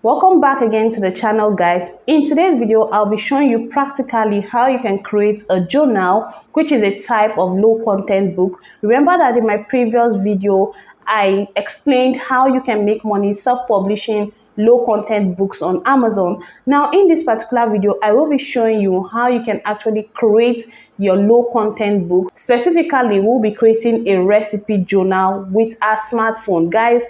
Welcome back again to the channel, guys. In today's video I'll be showing you practically how you can create a journal, which is a type of low content book. Remember that in my previous video I explained how you can make money self-publishing low content books on Amazon. Now in this particular video I will be showing you how you can actually create your low content book. Specifically, we'll be creating a recipe journal with our smartphone. Guys,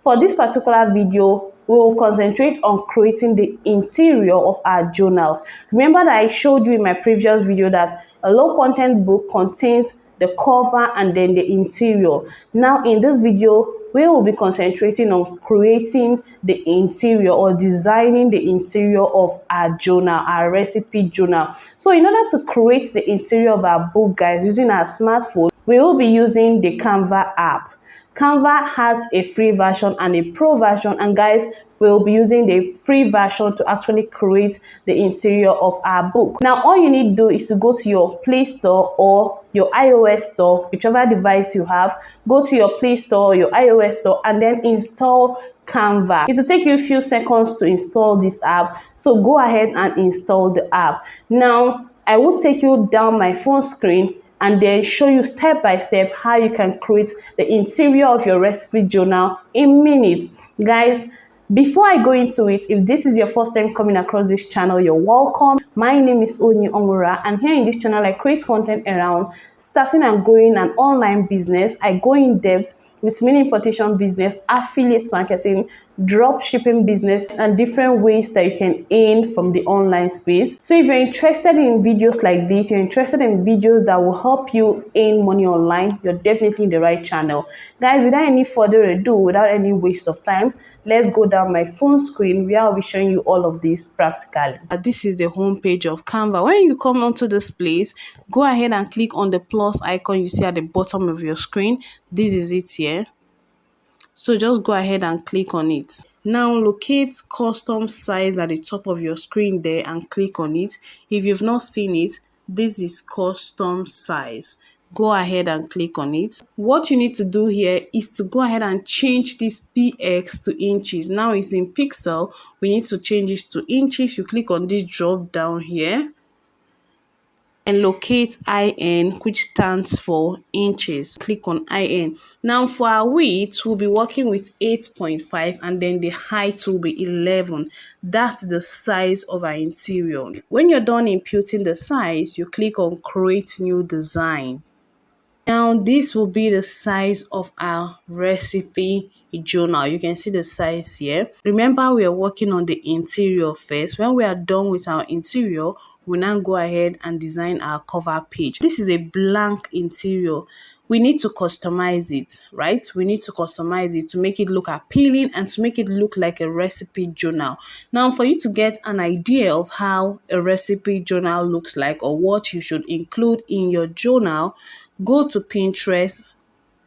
for this particular video, we will concentrate on creating the interior of our journals. Remember that I showed you in my previous video that a low content book contains the cover and then the interior. Now in this video, we will be concentrating on creating the interior or designing the interior of our journal, our recipe journal. So in order to create the interior of our book, guys, using our smartphone, we will be using the Canva app. Canva has a free version and a pro version, and guys, we'll be using the free version to actually create the interior of our book. Now all you need to do is to go to your Play Store or your iOS store, whichever device you have. Go to your Play Store or your iOS store and then install Canva. It will take you a few seconds to install this app, so go ahead and install the app. Now I will take you down my phone screen and then show you step by step how you can create the interior of your recipe journal in minutes. Guys, before I go into it, if this is your first time coming across this channel, you're welcome. My name is Onyi Omura, and here in this channel I create content around starting and growing an online business. I go in depth with mini importation business, affiliate marketing, drop shipping business, and different ways that you can earn from the online space. So if you're interested in videos like this, you're interested in videos that will help you earn money online, you're definitely in the right channel. Guys, without any further ado, without any waste of time, let's go down my phone screen where I'll be showing you all of this practically. This is the home page of Canva. When you come onto this place, go ahead and click on the plus icon you see at the bottom of your screen. This is it here. So just go ahead and click on it. Now locate custom size at the top of your screen there and click on it. If you've not seen it, this is custom size. Go ahead and click on it. What you need to do here is to go ahead and change this px to inches. Now it's in pixel. We need to change it to inches. You click on this drop down here and locate IN, which stands for inches. Click on IN. Now for our width, we'll be working with 8.5 and then the height will be 11. That's the size of our interior. When you're done imputing the size, you click on create new design. Now this will be the size of our recipe journal. You can see the size here. Remember, we are working on the interior first. When we are done with our interior, we now go ahead and design our cover page. This is a blank interior. We need to customize it, right? We need to customize it to make it look appealing and to make it look like a recipe journal. Now, for you to get an idea of how a recipe journal looks like or what you should include in your journal, go to Pinterest.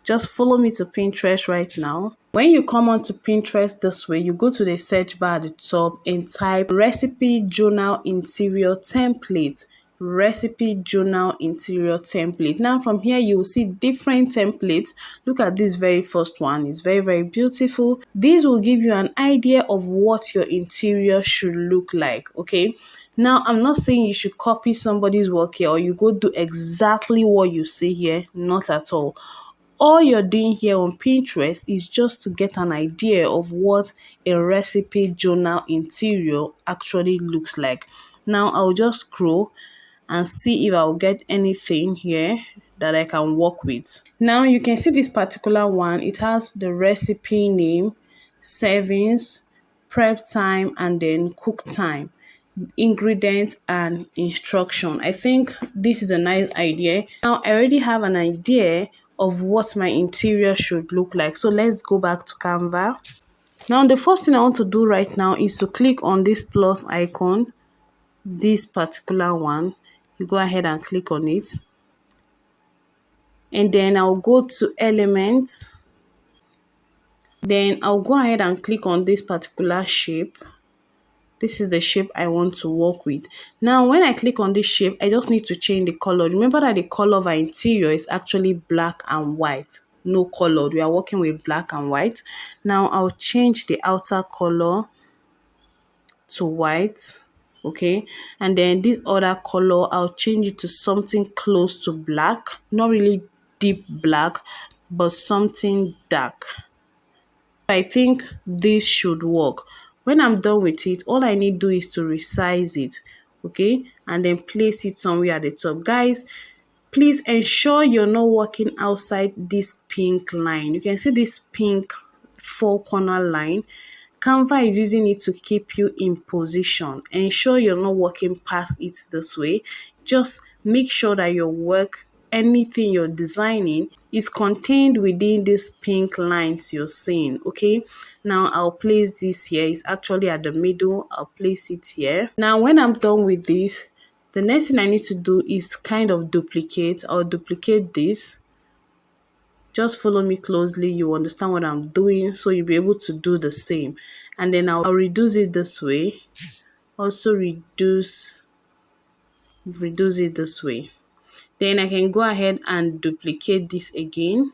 Just follow me to Pinterest right now. When you come onto Pinterest this way, you go to the search bar at the top and type recipe journal interior template. Recipe journal interior template. Now from here you will see different templates. Look at this very first one. It's very beautiful. This will give you an idea of what your interior should look like. Okay, now I'm not saying you should copy somebody's work here or you go do exactly what you see here. Not at all. All you're doing here on Pinterest is just to get an idea of what a recipe journal interior actually looks like. Now I'll just scroll and see if I'll get anything here that I can work with. Now you can see this particular one. It has the recipe name, servings, prep time, and then cook time, ingredients and instruction. I think this is a nice idea. Now I already have an idea of what my interior should look like. So let's go back to Canva. Now the first thing I want to do right now is to click on this plus icon, this particular one. You go ahead and click on it. And then I'll go to elements. Then I'll go ahead and click on this particular shape. This is the shape I want to work with. Now, when I click on this shape, I just need to change the color. Remember that the color of our interior is actually black and white. No color. We are working with black and white. Now, I'll change the outer color to white, okay, and then this other color I'll change it to something close to black, not really deep black, but something dark. I think this should work. When I'm done with it, all I need to do is to resize it, okay, and then place it somewhere at the top. Guys, please ensure you're not working outside this pink line. You can see this pink four corner line. Canva is using it to keep you in position. Ensure you're not working past it this way. Just make sure that your work, anything you're designing, is contained within these pink lines you're seeing, okay? Now I'll place this here. It's actually at the middle. I'll place it here. Now when I'm done with this, the next thing I need to do is kind of duplicate. I'll duplicate this. Just follow me closely. You understand what I'm doing, so you'll be able to do the same. And then I'll reduce it this way. Also reduce it this way. Then I can go ahead and duplicate this again.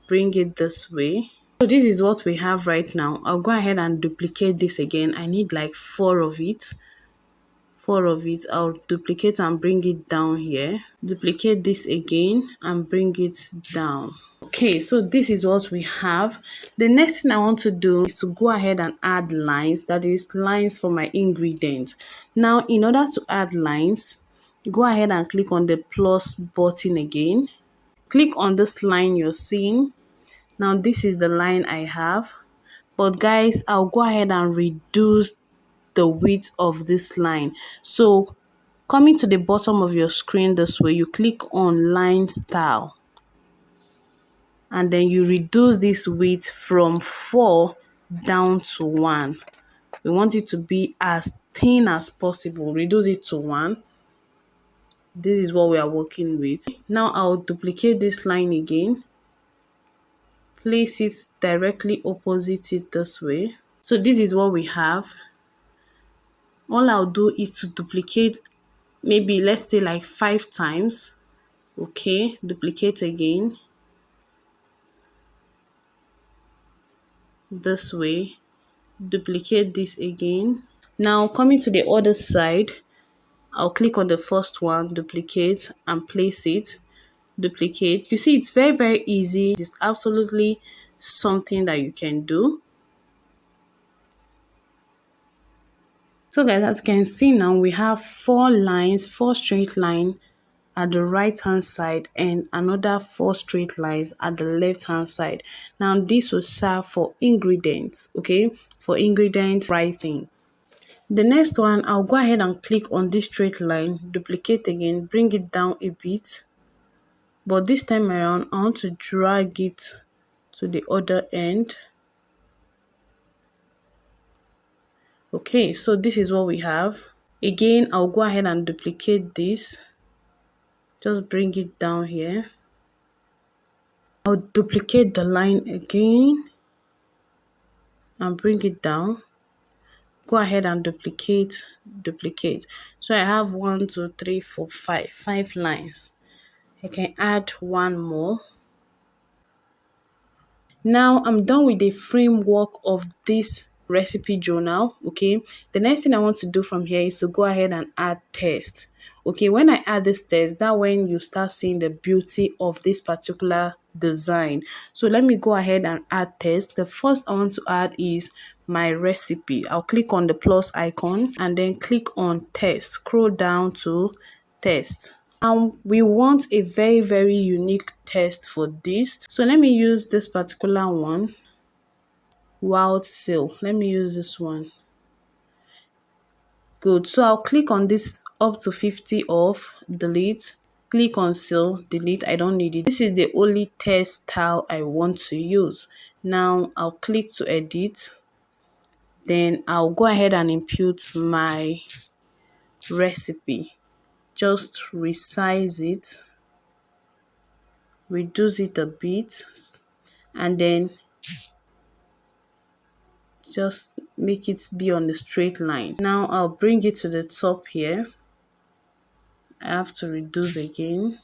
Bring it this way. So this is what we have right now. I'll go ahead and duplicate this again. I need like 4 of it. I'll duplicate and bring it down here. Duplicate this again and bring it down. Okay, so this is what we have. The next thing I want to do is to go ahead and add lines, that is lines for my ingredients. Now, in order to add lines, go ahead and click on the plus button again. Click on this line you're seeing. Now, this is the line I have. But guys, I'll go ahead and reduce the width of this line. So coming to the bottom of your screen this way, you click on line style, and then you reduce this width from 4 down to 1. We want it to be as thin as possible. Reduce it to 1. This is what we are working with. Now I'll duplicate this line again. Place it directly opposite it this way. So this is what we have. All I'll do is to duplicate, maybe let's say like 5 times. Okay, duplicate again. This way. Duplicate this again. Now coming to the other side, I'll click on the first one, duplicate, and place it. Duplicate. You see, it's very easy. It's absolutely something that you can do. So guys, as you can see now, we have 4 lines, 4 straight lines at the right hand side and another 4 straight lines at the left hand side. Now this will serve for ingredients, okay, for ingredient writing. The next one, I'll go ahead and click on this straight line, duplicate again, bring it down a bit, but this time around I want to drag it to the other end. Okay, so this is what we have. Again, I'll go ahead and duplicate this. Just bring it down here. I'll duplicate the line again and bring it down. Go ahead and duplicate. So I have 1, 2, 3, 4, 5 lines. I can add 1 more. Now I'm done with the framework of this recipe journal. Okay, the next thing I want to do from here is to go ahead and add text. Okay, when I add this text, that when you start seeing the beauty of this particular design. So let me go ahead and add text. The first I want to add is my recipe. I'll click on the plus icon and then click on text. Scroll down to text. We want a very unique text for this. So let me use this particular one. Wild sale. Let me use this one. Good. So I'll click on this up to 50 off, delete. Click on sale, delete. I don't need it. This is the only text style I want to use. Now I'll click to edit. Then I'll go ahead and input my recipe. Just resize it, reduce it a bit, and then just make it be on the straight line. Now I'll bring it to the top here. I have to reduce again.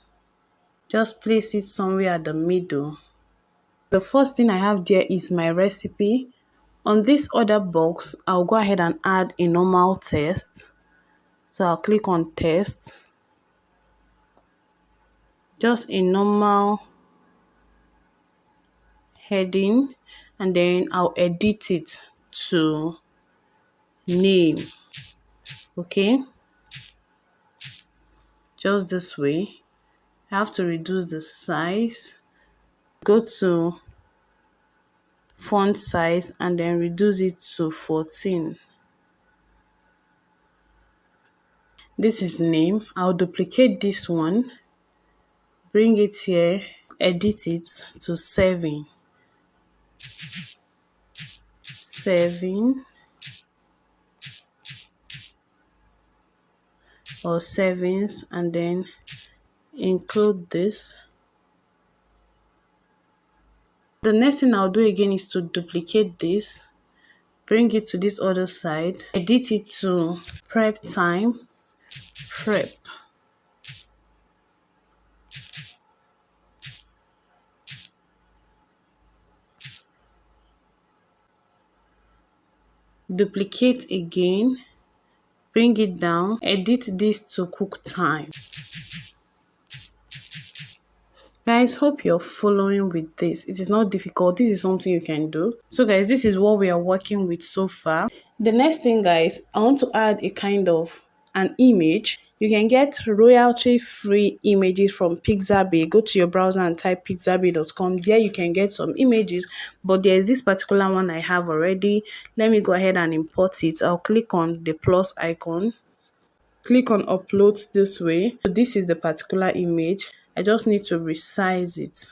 Just place it somewhere at the middle. The first thing I have there is my recipe. On this other box, I'll go ahead and add a normal text. So I'll click on text, just a normal heading, and then I'll edit it to name. Okay, just this way. I have to reduce the size. Go to font size and then reduce it to 14. This is name. I'll duplicate this one, bring it here, edit it to 7 or sevens, and then include this. The next thing I'll do again is to duplicate this, bring it to this other side, edit it to prep time, prep. Duplicate again, bring it down, edit this to cook time. Guys, hope you're following with this. It is not difficult. This is something you can do. So guys, this is what we are working with so far. The next thing, guys, I want to add a kind of an image. You can get royalty-free images from Pixabay. Go to your browser and type pixabay.com. There you can get some images, but there's this particular one I have already. Let me go ahead and import it. I'll click on the plus icon. Click on upload this way. So this is the particular image. I just need to resize it.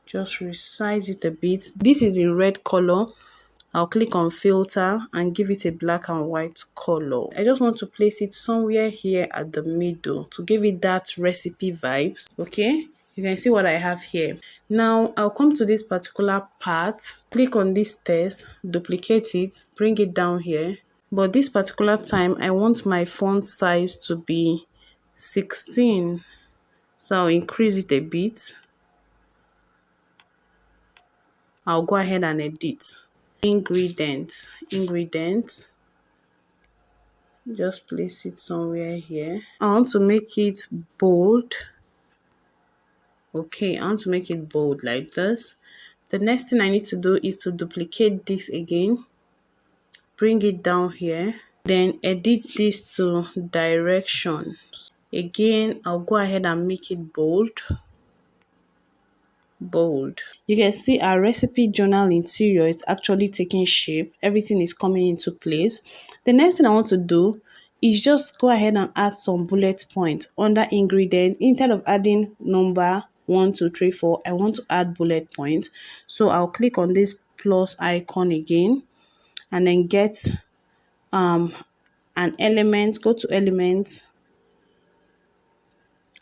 Just resize it a bit. This is in red color. I'll click on filter and give it a black and white color. I just want to place it somewhere here at the middle to give it that recipe vibes. Okay, you can see what I have here. Now I'll come to this particular part, click on this text, duplicate it, bring it down here. But this particular time, I want my font size to be 16. So I'll increase it a bit. I'll go ahead and edit. Ingredients. Just place it somewhere here. I want to make it bold. Okay, I want to make it bold like this. The next thing I need to do is to duplicate this again. Bring it down here. Then edit this to direction. Again, I'll go ahead and make it bold. You can see our recipe journal interior is actually taking shape. Everything is coming into place. The next thing I want to do is just go ahead and add some bullet points under ingredients. Instead of adding number 1, 2, 3, 4, I want to add bullet points. So I'll click on this plus icon again and then get an element, go to elements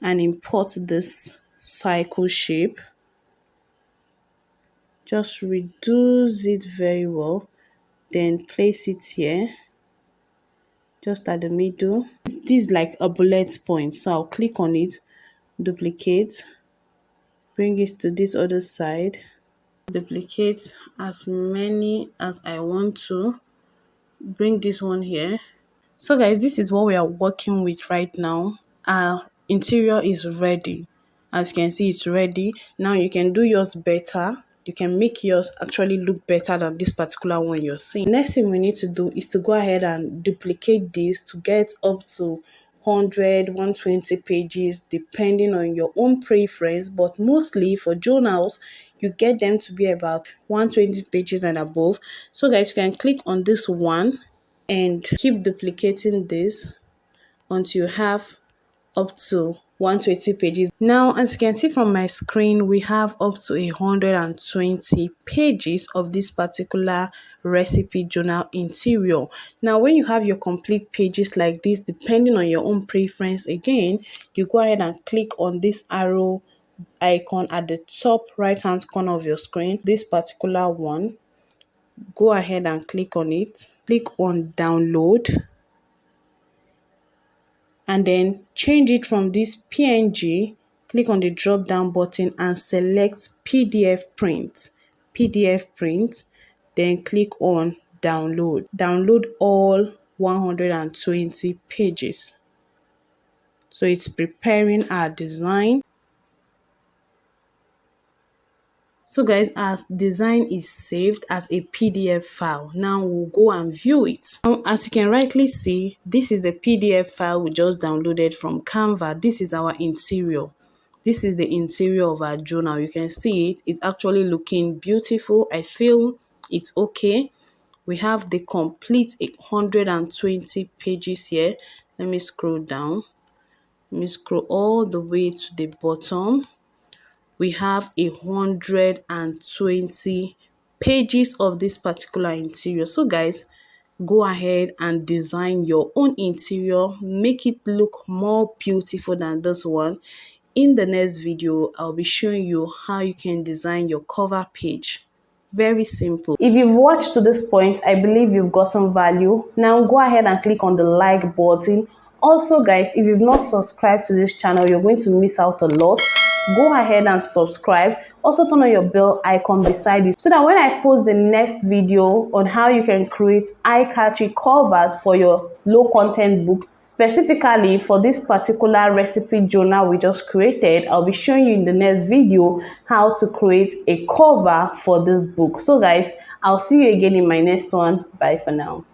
and import this cycle shape. Just reduce it very well, then place it here, just at the middle. This is like a bullet point, so I'll click on it, duplicate, bring it to this other side, duplicate as many as I want to, bring this one here. So guys, this is what we are working with right now. Our interior is ready. As you can see, it's ready. Now you can do yours better. You can make yours actually look better than this particular one you're seeing. Next thing we need to do is to go ahead and duplicate this to get up to 100, 120 pages depending on your own preference, but mostly for journals you get them to be about 120 pages and above. So guys, you can click on this one and keep duplicating this until you have up to 120 pages. Now, as you can see from my screen, we have up to 120 pages of this particular recipe journal interior. Now, when you have your complete pages like this, depending on your own preference, again, you go ahead and click on this arrow icon at the top right hand corner of your screen, this particular one. Go ahead and click on it, click on download, and then change it from this PNG click on the drop down button and select PDF print. PDF print, then click on download. Download all 120 pages. So it's preparing our design. So guys, our design is saved as a PDF file. Now we'll go and view it. Now, as you can rightly see, this is the PDF file we just downloaded from Canva. This is our interior. This is the interior of our journal. You can see it. It's actually looking beautiful. I feel it's okay. We have the complete 120 pages here. Let me scroll down. Let me scroll all the way to the bottom. We have 120 pages of this particular interior. So guys, go ahead and design your own interior, make it look more beautiful than this one. In the next video, I'll be showing you how you can design your cover page. Very simple. If you've watched to this point, I believe you've gotten value. Now go ahead and click on the like button. Also guys, if you've not subscribed to this channel, you're going to miss out a lot. Go ahead and subscribe. Also turn on your bell icon beside it so that when I post the next video on how you can create eye-catchy covers for your low content book, specifically for this particular recipe journal we just created, I'll be showing you in the next video how to create a cover for this book. So guys, I'll see you again in my next one. Bye for now.